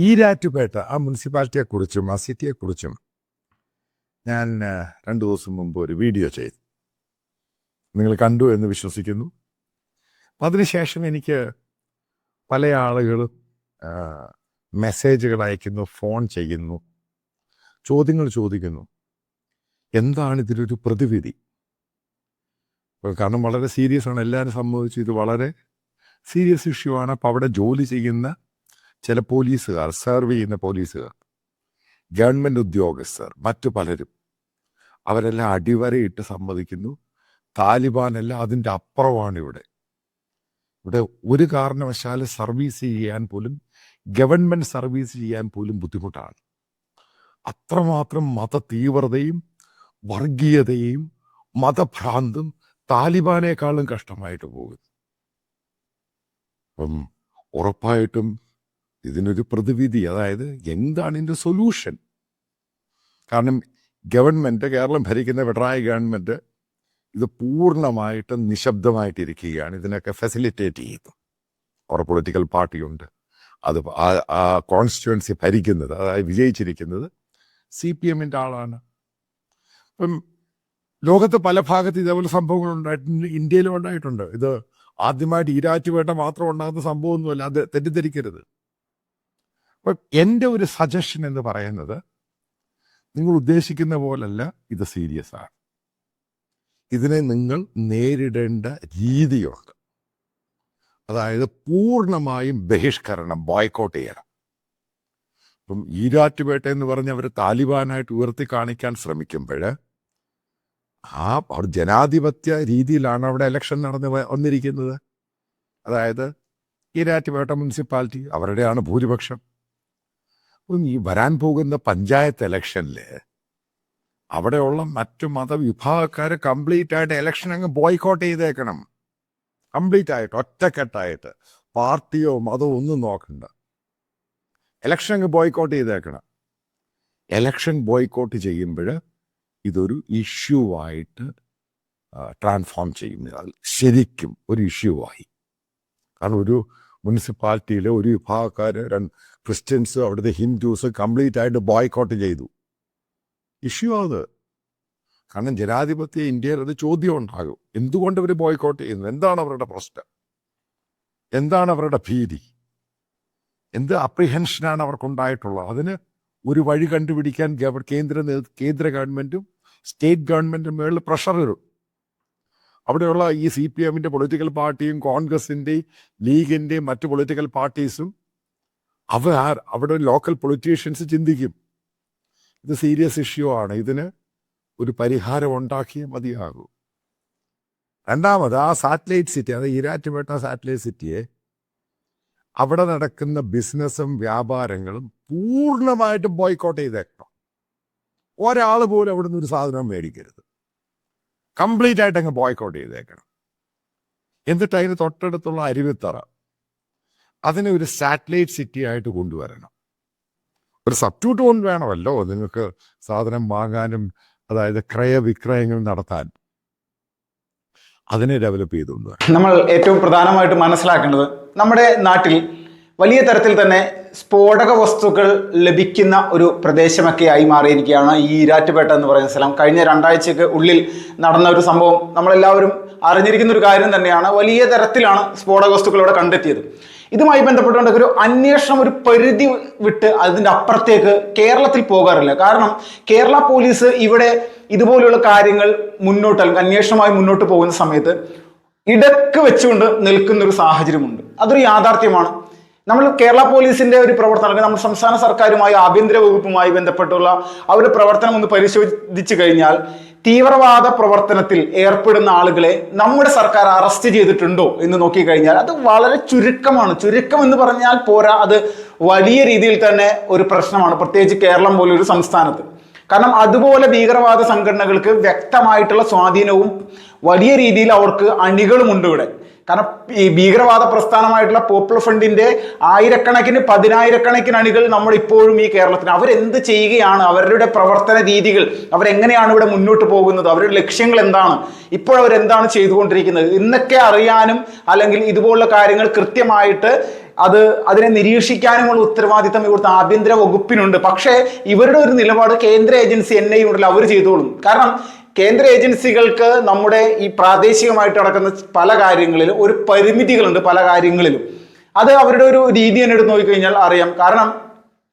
ഈരാറ്റുപേട്ട ആ മുനിസിപ്പാലിറ്റിയെക്കുറിച്ചും ആ സിറ്റിയെക്കുറിച്ചും ഞാൻ 2 ദിവസം മുമ്പ് ഒരു വീഡിയോ ചെയ്തു. നിങ്ങൾ കണ്ടു എന്ന് വിശ്വസിക്കുന്നു. അതിനുശേഷം എനിക്ക് പല ആളുകളും മെസ്സേജുകൾ അയക്കുന്നു, ഫോൺ ചെയ്യുന്നു, ചോദ്യങ്ങൾ ചോദിക്കുന്നു. എന്താണ് ഇതിലൊരു പ്രതിവിധി? കാരണം വളരെ സീരിയസ് ആണ്, എല്ലാവരും സംബന്ധിച്ച് ഇത് വളരെ സീരിയസ് ഇഷ്യൂ ആണ്. അപ്പോൾ അവിടെ ജോലി ചെയ്യുന്ന ചില പോലീസുകാർ, സെർവ് ചെയ്യുന്ന പോലീസുകാർ, ഗവൺമെൻറ് ഉദ്യോഗസ്ഥർ, മറ്റു പലരും അവരെല്ലാം അടിവരയിട്ട് സമ്മതിക്കുന്നു, താലിബാനല്ല അതിൻ്റെ അപ്പുറമാണ് ഇവിടെ ഒരു കാരണവശാലും സർവീസ് ചെയ്യാൻ പോലും, ഗവൺമെൻറ് സർവീസ് ചെയ്യാൻ പോലും ബുദ്ധിമുട്ടാണ്. അത്രമാത്രം മത തീവ്രതയും വർഗീയതയും മതഭ്രാന്തും താലിബാനേക്കാളും കഷ്ടമായിട്ട് പോകുന്നു. അപ്പം ഉറപ്പായിട്ടും ഇതിനൊരു പ്രതിവിധി, അതായത് എന്താണ് ഇതിൻ്റെ സൊല്യൂഷൻ? കാരണം ഗവൺമെൻറ്, കേരളം ഭരിക്കുന്ന പിണറായി ഗവൺമെൻറ് ഇത് പൂർണ്ണമായിട്ടും നിശബ്ദമായിട്ടിരിക്കുകയാണ്. ഇതിനൊക്കെ ഫെസിലിറ്റേറ്റ് ചെയ്യുന്നു. അവരുടെ പൊളിറ്റിക്കൽ പാർട്ടിയുണ്ട്, അത് ആ കോൺസ്റ്റിറ്റ്യുവൻസി ഭരിക്കുന്നത്, അതായത് വിജയിച്ചിരിക്കുന്നത് CPM ആളാണ്. ഇപ്പം ലോകത്ത് പല ഭാഗത്ത് ഇതേപോലെ സംഭവങ്ങൾ ഉണ്ടായിട്ടുണ്ട്, ഇന്ത്യയിലും ഉണ്ടായിട്ടുണ്ട്. ഇത് ആദ്യമായിട്ട് ഈരാറ്റുപേട്ട മാത്രം ഉണ്ടാകുന്ന സംഭവമൊന്നുമല്ല, അത് തെറ്റിദ്ധരിക്കരുത്. അപ്പം എൻ്റെ ഒരു സജഷൻ എന്ന് പറയുന്നത്, നിങ്ങൾ ഉദ്ദേശിക്കുന്ന പോലല്ല ഇത് സീരിയസ് ആണ്. ഇതിനെ നിങ്ങൾ നേരിടേണ്ട രീതിയുണ്ട്. അതായത് പൂർണ്ണമായും ബഹിഷ്കരണം, ബോയ്ക്കോട്ട് ചെയ്യണം. ഇപ്പം ഈരാറ്റുപേട്ട എന്ന് പറഞ്ഞ് അവർ താലിബാനായിട്ട് ഉയർത്തി കാണിക്കാൻ ശ്രമിക്കുമ്പോൾ അവർ ജനാധിപത്യ രീതിയിലാണ് അവിടെ ഇലക്ഷൻ നടന്ന് വന്നിരിക്കുന്നത്. അതായത് ഈരാറ്റുപേട്ട മുനിസിപ്പാലിറ്റി അവരുടെയാണ് ഭൂരിപക്ഷം. ഈ വരാൻ പോകുന്ന പഞ്ചായത്ത് ഇലക്ഷനിൽ അവിടെയുള്ള മറ്റു മതവിഭാഗക്കാർ കംപ്ലീറ്റ് ആയിട്ട് ഇലക്ഷൻ അങ്ങ് ബോയ്ക്കോട്ട് ചെയ്തേക്കണം. കംപ്ലീറ്റ് ആയിട്ട്, ഒറ്റക്കെട്ടായിട്ട്, പാർട്ടിയോ മതമോ ഒന്നും നോക്കണ്ട, ഇലക്ഷൻ അങ്ങ് ബോയ്ക്കോട്ട് ചെയ്തേക്കണം. ഇലക്ഷൻ ബോയ്ക്കോട്ട് ചെയ്യുമ്പോൾ ഇതൊരു ഇഷ്യൂ ആയിട്ട് ട്രാൻസ്ഫോം ചെയ്യുന്നത് ശരിക്കും ഒരു ഇഷ്യൂ ആയി. കാരണം ഒരു മുനിസിപ്പാലിറ്റിയിലെ ഒരു വിഭാഗക്കാർ, ക്രിസ്ത്യൻസ്, അവിടുത്തെ ഹിന്ദുസ് കംപ്ലീറ്റ് ആയിട്ട് ബോയ്ക്കോട്ട് ചെയ്തു. ഇഷ്യൂ അത്. കാരണം ജനാധിപത്യ ഇന്ത്യയിൽ അത് ചോദ്യം ഉണ്ടാകും. എന്തുകൊണ്ട് അവർ ബോയ്ക്കോട്ട് ചെയ്യുന്നു? എന്താണ് അവരുടെ പ്രശ്നം? എന്താണ് അവരുടെ ഭീതി? എന്ത് അപ്രിഹെൻഷനാണ് അവർക്കുണ്ടായിട്ടുള്ളത്? അതിന് ഒരു വഴി കണ്ടുപിടിക്കാൻ കേന്ദ്ര ഗവൺമെൻറ്റും സ്റ്റേറ്റ് ഗവൺമെൻറ്റും മേളിൽ പ്രഷർ വരും. അവിടെയുള്ള ഈ CPM പൊളിറ്റിക്കൽ പാർട്ടിയും കോൺഗ്രസിൻ്റെയും ലീഗിൻ്റെയും മറ്റു പൊളിറ്റിക്കൽ പാർട്ടീസും അവിടെ ലോക്കൽ പൊളിറ്റീഷ്യൻസ് ചിന്തിക്കും, ഇത് സീരിയസ് ഇഷ്യൂ ആണ്, ഇതിന് ഒരു പരിഹാരം ഉണ്ടാക്കിയേ മതിയാകൂ. രണ്ടാമത്, ആ സാറ്റലൈറ്റ് സിറ്റി, അത് ഈരാറ്റുപേട്ട സാറ്റലൈറ്റ് സിറ്റിയെ അവിടെ നടക്കുന്ന ബിസിനസ്സും വ്യാപാരങ്ങളും പൂർണ്ണമായിട്ടും ബോയ്ക്കോട്ട് ചെയ്തേക്കണം. ഒരാൾ പോലും അവിടെ നിന്ന് ഒരു സാധനം മേടിക്കരുത്. കംപ്ലീറ്റ് ആയിട്ട് അങ്ങ് ബോയ്ക്കോട്ട് ചെയ്തേക്കണം. എന്നിട്ട് അതിന് തൊട്ടടുത്തുള്ള അരുവിത്തറ, അതിനെ ഒരു സാറ്റലൈറ്റ് സിറ്റി ആയിട്ട് കൊണ്ടുവരണം. ഒരു സബ്സ്റ്റിറ്റ്യൂട്ട് കൊണ്ട് വേണമല്ലോ നിങ്ങൾക്ക് സാധനം വാങ്ങാനും, അതായത് ക്രയവിക്രയങ്ങൾ നടത്താൻ. അതിനെ ഡെവലപ്പ് ചെയ്തുകൊണ്ട് നമ്മൾ ഏറ്റവും പ്രധാനമായിട്ട് മനസ്സിലാക്കേണ്ടത്, നമ്മുടെ നാട്ടിൽ വലിയ തരത്തിൽ തന്നെ സ്ഫോടക വസ്തുക്കൾ ലഭിക്കുന്ന ഒരു പ്രദേശമൊക്കെയായി മാറിയിരിക്കുകയാണ് ഈ ഈരാറ്റുപേട്ട എന്ന് പറയുന്ന സ്ഥലം. കഴിഞ്ഞ 2 ആഴ്ചയ്ക്ക് ഉള്ളിൽ നടന്ന ഒരു സംഭവം നമ്മളെല്ലാവരും അറിഞ്ഞിരിക്കുന്ന ഒരു കാര്യം തന്നെയാണ്. വലിയ തരത്തിലാണ് സ്ഫോടക വസ്തുക്കൾ ഇവിടെ കണ്ടെത്തിയത്. ഇതുമായി ബന്ധപ്പെട്ടുകൊണ്ട് ഒരു അന്വേഷണം ഒരു പരിധി വിട്ട് അതിൻ്റെ അപ്പുറത്തേക്ക് കേരളത്തിൽ പോകാറില്ല. കാരണം കേരള പോലീസ് ഇവിടെ ഇതുപോലുള്ള കാര്യങ്ങൾ അന്വേഷണമായി മുന്നോട്ട് പോകുന്ന സമയത്ത് ഇടക്ക് വെച്ചുകൊണ്ട് നിൽക്കുന്ന ഒരു സാഹചര്യമുണ്ട്. അതൊരു യാഥാർത്ഥ്യമാണ്. നമ്മൾ കേരള പോലീസിന്റെ ഒരു പ്രവർത്തനം, നമ്മുടെ സംസ്ഥാന സർക്കാരുമായി, ആഭ്യന്തര വകുപ്പുമായി ബന്ധപ്പെട്ടുള്ള അവരുടെ പ്രവർത്തനം ഒന്ന് പരിശോധിച്ചു കഴിഞ്ഞാൽ, തീവ്രവാദ പ്രവർത്തനത്തിൽ ഏർപ്പെടുന്ന ആളുകളെ നമ്മുടെ സർക്കാർ അറസ്റ്റ് ചെയ്തിട്ടുണ്ടോ എന്ന് നോക്കിക്കഴിഞ്ഞാൽ അത് വളരെ ചുരുക്കമാണ്. ചുരുക്കം എന്ന് പറഞ്ഞാൽ പോരാ, അത് വലിയ രീതിയിൽ തന്നെ ഒരു പ്രശ്നമാണ്, പ്രത്യേകിച്ച് കേരളം പോലൊരു സംസ്ഥാനത്ത്. കാരണം അതുപോലെ ഭീകരവാദ സംഘടനകൾക്ക് വ്യക്തമായിട്ടുള്ള സ്വാധീനവും വലിയ രീതിയിൽ അവർക്ക് അണികളുമുണ്ട് ഇവിടെ. കാരണം ഈ ഭീകരവാദ പ്രസ്ഥാനമായിട്ടുള്ള പോപ്പുലർ ഫ്രണ്ടിന്റെ ആയിരക്കണക്കിന് 10,000-കണക്കിന് അണികൾ നമ്മളിപ്പോഴും ഈ കേരളത്തിന്, അവരെന്ത് ചെയ്യുകയാണ്, അവരുടെ പ്രവർത്തന രീതികൾ, അവരെങ്ങനെയാണ് ഇവിടെ മുന്നോട്ട് പോകുന്നത്, അവരുടെ ലക്ഷ്യങ്ങൾ എന്താണ്, ഇപ്പോഴവരെന്താണ് ചെയ്തുകൊണ്ടിരിക്കുന്നത് എന്നൊക്കെ അറിയാനും, അല്ലെങ്കിൽ ഇതുപോലുള്ള കാര്യങ്ങൾ കൃത്യമായിട്ട് അതിനെ നിരീക്ഷിക്കാനുമുള്ള ഉത്തരവാദിത്തം ഇവിടുത്തെ ആഭ്യന്തര വകുപ്പിനുണ്ട്. പക്ഷേ ഇവരുടെ ഒരു നിലപാട് കേന്ദ്ര ഏജൻസി NIA ഉണ്ടല്ലോ അവർ ചെയ്തോളും. കാരണം കേന്ദ്ര ഏജൻസികൾക്ക് നമ്മുടെ ഈ പ്രാദേശികമായിട്ട് നടക്കുന്ന പല കാര്യങ്ങളിലും ഒരു പരിമിതികളുണ്ട്. പല കാര്യങ്ങളിലും അത് അവരുടെ ഒരു രീതി തന്നെ എടുത്ത് നോക്കിക്കഴിഞ്ഞാൽ അറിയാം. കാരണം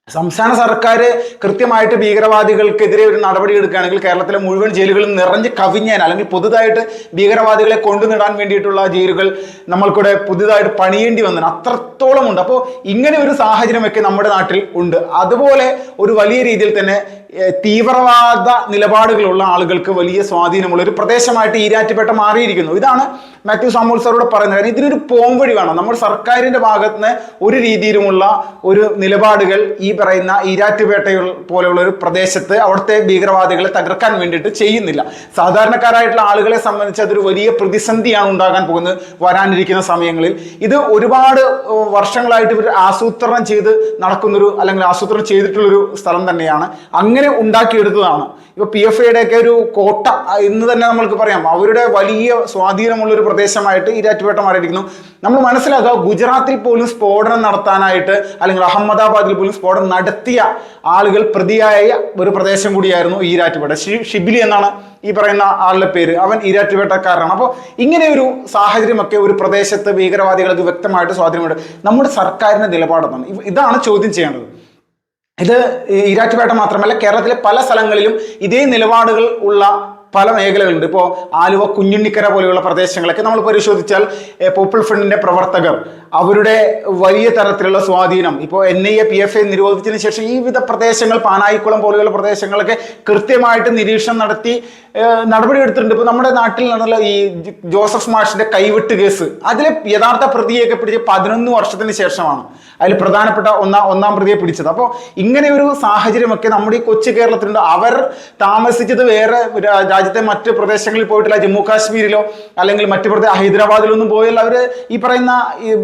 സംസ്ഥാന സർക്കാർ കൃത്യമായിട്ട് ഭീകരവാദികൾക്കെതിരെ ഒരു നടപടി എടുക്കുകയാണെങ്കിൽ കേരളത്തിലെ മുഴുവൻ ജയിലുകളും നിറഞ്ഞ് കവിഞ്ഞാൽ, അല്ലെങ്കിൽ പുതുതായിട്ട് ഭീകരവാദികളെ കൊണ്ടുനടാൻ വേണ്ടിയിട്ടുള്ള ജയിലുകൾ നമ്മൾക്കൂടെ പുതുതായിട്ട് പണിയേണ്ടി വന്നതിന് അത്രത്തോളം ഉണ്ട്. അപ്പോൾ ഇങ്ങനെ ഒരു സാഹചര്യമൊക്കെ നമ്മുടെ നാട്ടിൽ ഉണ്ട്. അതുപോലെ ഒരു വലിയ രീതിയിൽ തന്നെ തീവ്രവാദ നിലപാടുകളുള്ള ആളുകൾക്ക് വലിയ സ്വാധീനമുള്ള ഒരു പ്രദേശമായിട്ട് ഈരാറ്റുപേട്ട മാറിയിരിക്കുന്നു. ഇതാണ് മാത്യു സാമുവൽ സാറോട് പറയുന്നത്. കാരണം ഇതിനൊരു പോംവഴി വേണം. നമ്മുടെ സർക്കാരിന്റെ ഭാഗത്ത് നിന്ന് ഒരു രീതിയിലുമുള്ള ഒരു നിലപാടുകൾ ഈ പറയുന്ന ഈരാറ്റുപേട്ട പോലെയുള്ള ഒരു പ്രദേശത്ത് അവിടുത്തെ ഭീകരവാദികളെ തകർക്കാൻ വേണ്ടിയിട്ട് ചെയ്യുന്നില്ല. സാധാരണക്കാരായിട്ടുള്ള ആളുകളെ സംബന്ധിച്ച് അതൊരു വലിയ പ്രതിസന്ധിയാണ് ഉണ്ടാകാൻ പോകുന്നത് വരാനിരിക്കുന്ന സമയങ്ങളിൽ. ഇത് ഒരുപാട് വർഷങ്ങളായിട്ട് ഇവർ ആസൂത്രണം ചെയ്ത് നടക്കുന്നൊരു, അല്ലെങ്കിൽ ആസൂത്രണം ചെയ്തിട്ടുള്ളൊരു സ്ഥലം തന്നെയാണ്. അങ്ങനെ ഉണ്ടാക്കിയെടുത്തതാണ്. ഇപ്പൊ PFIയുടെ ഒക്കെ ഒരു കോട്ട ഇന്ന് തന്നെ നമ്മൾക്ക് പറയാം. അവരുടെ വലിയ സ്വാധീനമുള്ള ഒരു പ്രദേശമായിട്ട് ഈരാറ്റുപേട്ട മാറിയിരിക്കുന്നു. നമ്മൾ മനസ്സിലാക്കുക, ഗുജറാത്തിൽ പോലും സ്ഫോടനം നടത്താനായിട്ട്, അല്ലെങ്കിൽ അഹമ്മദാബാദിൽ പോലും സ്ഫോടനം നടത്തിയ ആളുകൾ പ്രതിയായ ഒരു പ്രദേശം കൂടിയായിരുന്നു ഈരാറ്റുപേട്ട. ഷിബിലി എന്നാണ് ഈ പറയുന്ന ആളുടെ പേര്. അവൻ ഈരാറ്റുപേട്ടക്കാരനാണ്. അപ്പോൾ ഇങ്ങനെ ഒരു സാഹചര്യമൊക്കെ ഒരു പ്രദേശത്ത് ഭീകരവാദികൾക്ക് വ്യക്തമായിട്ട് സ്വാധീനമുണ്ട്. നമ്മുടെ സർക്കാരിന്റെ നിലപാടെന്നാണ്. ഇതാണ് ചോദ്യം ചെയ്യേണ്ടത്. ഇത് ഈരാറ്റുപേട്ട മാത്രമല്ല, കേരളത്തിലെ പല സ്ഥലങ്ങളിലും ഇതേ നിലപാടുകൾ ഉള്ള പല മേഖലകളുണ്ട്. ഇപ്പോൾ ആലുവ, കുഞ്ഞുണ്ണിക്കര പോലെയുള്ള പ്രദേശങ്ങളൊക്കെ നമ്മൾ പരിശോധിച്ചാൽ പോപ്പുലർ ഫ്രണ്ടിന്റെ പ്രവർത്തകർ അവരുടെ വലിയ തരത്തിലുള്ള സ്വാധീനം, ഇപ്പോൾ NIA PFI നിരോധിച്ചതിന് ശേഷം ഈ വിധ പ്രദേശങ്ങൾ, പാനായിക്കുളം പോലെയുള്ള പ്രദേശങ്ങളൊക്കെ കൃത്യമായിട്ട് നിരീക്ഷണം നടത്തി നടപടി എടുത്തിട്ടുണ്ട്. ഇപ്പോൾ നമ്മുടെ നാട്ടിൽ നടന്ന ഈ ജോസഫ് മാഷിന്റെ കൈവിട്ട് കേസ്, അതിലെ യഥാർത്ഥ പ്രതിയെയൊക്കെ പിടിച്ച് 11 വർഷത്തിന് ശേഷമാണ് അതിൽ പ്രധാനപ്പെട്ട ഒന്നാം പ്രതിയെ പിടിച്ചത്. അപ്പോൾ ഇങ്ങനെ ഒരു സാഹചര്യമൊക്കെ നമ്മുടെ ഈ കൊച്ചു കേരളത്തിലുണ്ട്. അവർ താമസിച്ചത് വേറെ രാജ്യത്തെ മറ്റ് പ്രദേശങ്ങളിൽ പോയിട്ടില്ല. ജമ്മു കാശ്മീരിലോ അല്ലെങ്കിൽ മറ്റു ഹൈദരാബാദിലൊന്നും പോയല്ല. അവർ ഈ പറയുന്ന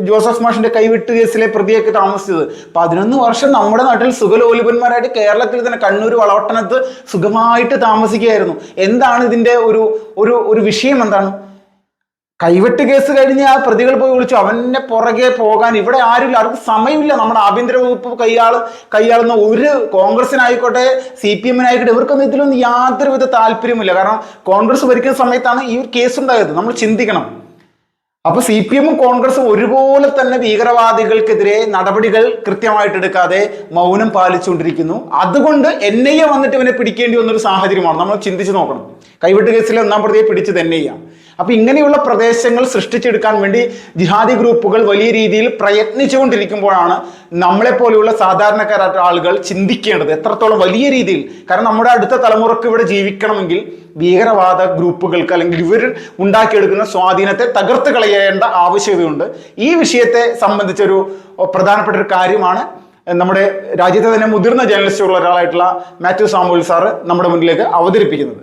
ജോസഫ് മാഷിന്റെ കൈവിട്ട് കേസിലെ പ്രതിയൊക്കെ താമസിച്ചത് 11 വർഷം നമ്മുടെ നാട്ടിൽ സുഖലോലുപന്മാരായിട്ട് കേരളത്തിൽ തന്നെ കണ്ണൂർ വളവട്ടണത്ത് സുഖമായിട്ട് താമസിക്കുകയായിരുന്നു. എന്താണ് ഇതിന്റെ ഒരു വിഷയം? എന്താണ്? കൈവെട്ട് കേസ് കഴിഞ്ഞ് ആ പ്രതികൾ പോയി വിളിച്ചു, അവനെ പുറകെ പോകാൻ ഇവിടെ ആരുമില്ല, ആർക്കും സമയമില്ല. നമ്മുടെ ആഭ്യന്തര വകുപ്പ് കൈയാളുന്ന ഒരു കോൺഗ്രസിനായിക്കോട്ടെ CPM-നായിക്കോട്ടെ ഇവർക്കൊന്നും ഇതിലൊന്നും യാതൊരുവിധ താല്പര്യമില്ല. കാരണം കോൺഗ്രസ് ഭരിക്കുന്ന സമയത്താണ് ഈ ഒരു കേസ് ഉണ്ടായത്. നമ്മൾ ചിന്തിക്കണം. അപ്പൊ CPM-ഉം കോൺഗ്രസും ഒരുപോലെ തന്നെ ഭീകരവാദികൾക്കെതിരെ നടപടികൾ കൃത്യമായിട്ട് എടുക്കാതെ മൗനം പാലിച്ചുകൊണ്ടിരിക്കുന്നു. അതുകൊണ്ട് NIA വന്നിട്ട് ഇവനെ പിടിക്കേണ്ടി വന്നൊരു സാഹചര്യമാണ്. നമ്മൾ ചിന്തിച്ചു നോക്കണം. കൈവിട്ട് കേസിലെ 1-ാം പ്രതിയെ പിടിച്ചത് NIA. അപ്പൊ ഇങ്ങനെയുള്ള പ്രദേശങ്ങൾ സൃഷ്ടിച്ചെടുക്കാൻ വേണ്ടി ജിഹാദി ഗ്രൂപ്പുകൾ വലിയ രീതിയിൽ പ്രയത്നിച്ചുകൊണ്ടിരിക്കുമ്പോഴാണ് നമ്മളെപ്പോലെയുള്ള സാധാരണക്കാരായ ആളുകൾ ചിന്തിക്കേണ്ടത് എത്രത്തോളം വലിയ രീതിയിൽ. കാരണം നമ്മുടെ അടുത്ത തലമുറക്ക് ഇവിടെ ജീവിക്കണമെങ്കിൽ ഭീകരവാദ ഗ്രൂപ്പുകൾക്ക്, അല്ലെങ്കിൽ ഇവർ ഉണ്ടാക്കിയെടുക്കുന്ന സ്വാധീനത്തെ തകർത്ത് കളയേണ്ട ആവശ്യകതയുണ്ട്. ഈ വിഷയത്തെ സംബന്ധിച്ചൊരു പ്രധാനപ്പെട്ട ഒരു കാര്യമാണ് നമ്മുടെ രാജ്യത്തെ തന്നെ മുതിർന്ന ജേർണലിസ്റ്റുള്ള ഒരാളായിട്ടുള്ള മാത്യു സാമുവൽ സാറ് നമ്മുടെ മുന്നിലേക്ക് അവതരിപ്പിക്കുന്നത്.